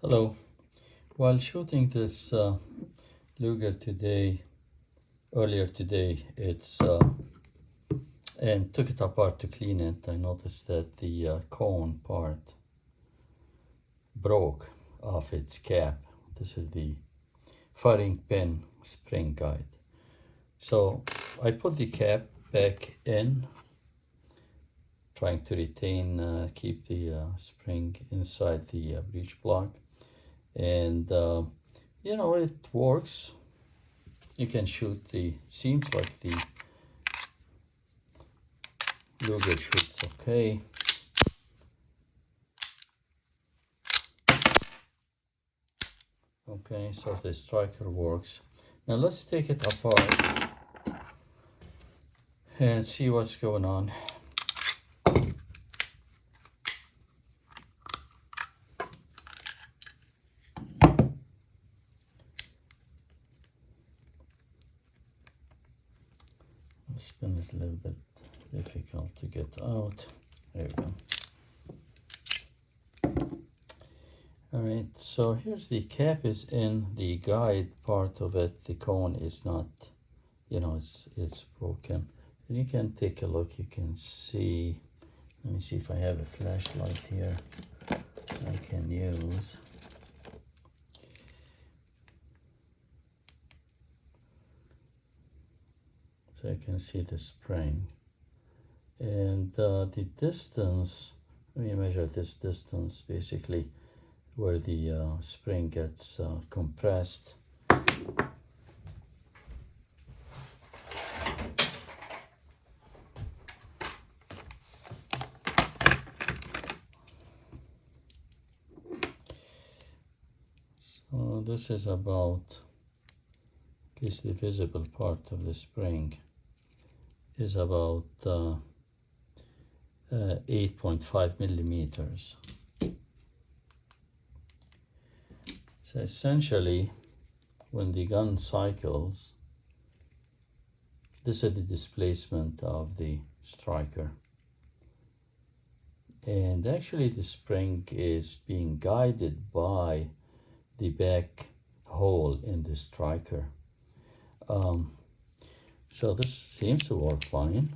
Hello. While shooting this Luger earlier today, and took it apart to clean it, I noticed that the cone part broke off its cap. This is the firing pin spring guide. So I put the cap back in, trying to keep the spring inside the breech block. And it works. You can shoot seems like the Luger shoots okay. Okay, so the striker works. Now let's take it apart and see what's going on. The spin is a little bit difficult to get out. There we go. All right, so here's the cap is in the guide part of it. The cone is not, it's broken. And you can take a look, you can see, let me see if I have a flashlight here I can use. So you can see the spring. And the distance, let me measure this distance, basically where the spring gets compressed. So this is about, at least the visible part of the spring is about 8.5 millimeters. So essentially, when the gun cycles, this is the displacement of the striker. And actually the spring is being guided by the back hole in the striker. So this seems to work fine.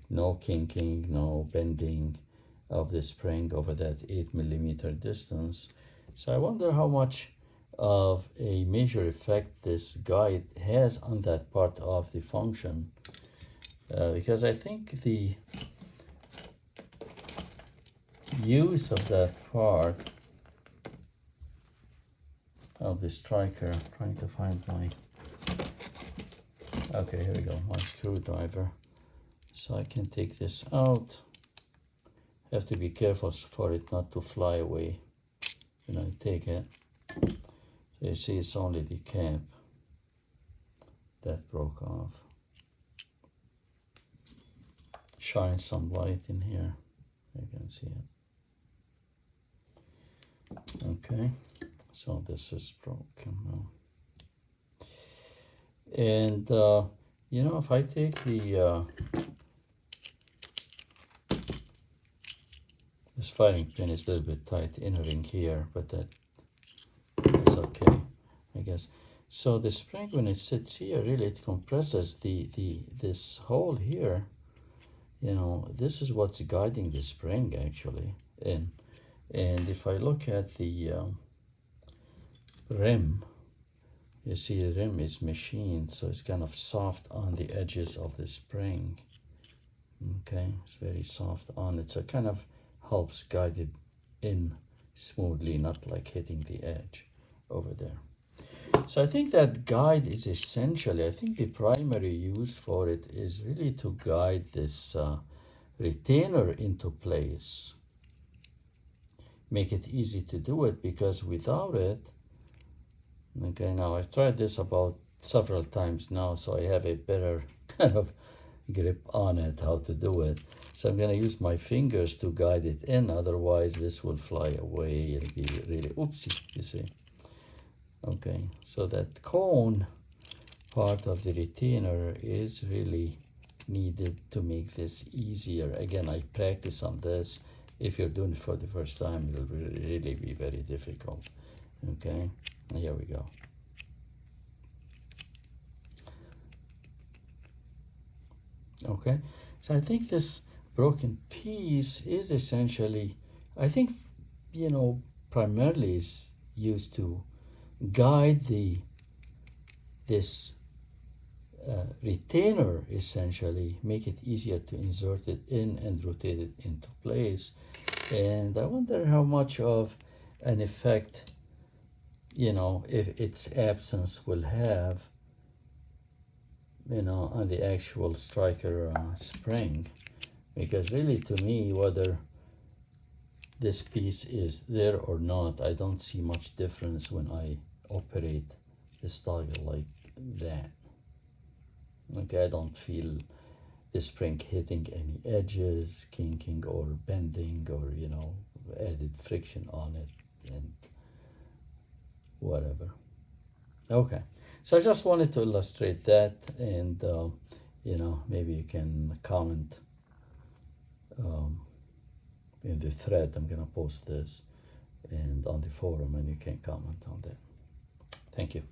No kinking, no bending of the spring over that 8 millimeter distance. So I wonder how much of a major effect this guide has on that part of the function. Because I think the use of that part of the striker, I'm trying to find okay, here we go, my screwdriver. So I can take this out. Have to be careful for it not to fly away. Take it. So you see it's only the cap that broke off. Shine some light in here. You can see it. Okay, so this is broken now. And if I take this firing pin is a little bit tight entering here, but that is okay, I guess. So the spring, when it sits here, really it compresses this hole here. This is what's guiding the spring actually. And if I look at the rim, you see the rim is machined, so it's kind of soft on the edges of the spring. Okay, it's very soft on it, so it kind of helps guide it in smoothly, not like hitting the edge over there. So I think that guide is essentially, I think the primary use for it is really to guide this retainer into place. Make it easy to do it, because without it, okay, now I've tried this about several times now, so I have a better kind of grip on it, how to do it. So I'm going to use my fingers to guide it in, otherwise this will fly away. It'll be really, oopsie, you see. Okay, so that cone part of the retainer is really needed to make this easier. Again, I practice on this if you're doing it for the first time, it'll really be very difficult. Okay, here we go. Okay, so I think this broken piece is essentially, I think, primarily is used to guide this retainer, essentially make it easier to insert it in and rotate it into place. And I wonder how much of an effect, if its absence will have, on the actual striker spring. Because really, to me, whether this piece is there or not, I don't see much difference when I operate this toggle like that. Okay, I don't feel the spring hitting any edges, kinking or bending, or added friction on it and whatever. Okay, so I just wanted to illustrate that, and maybe you can comment in the thread. I'm gonna post this and on the forum, and you can comment on that. Thank you.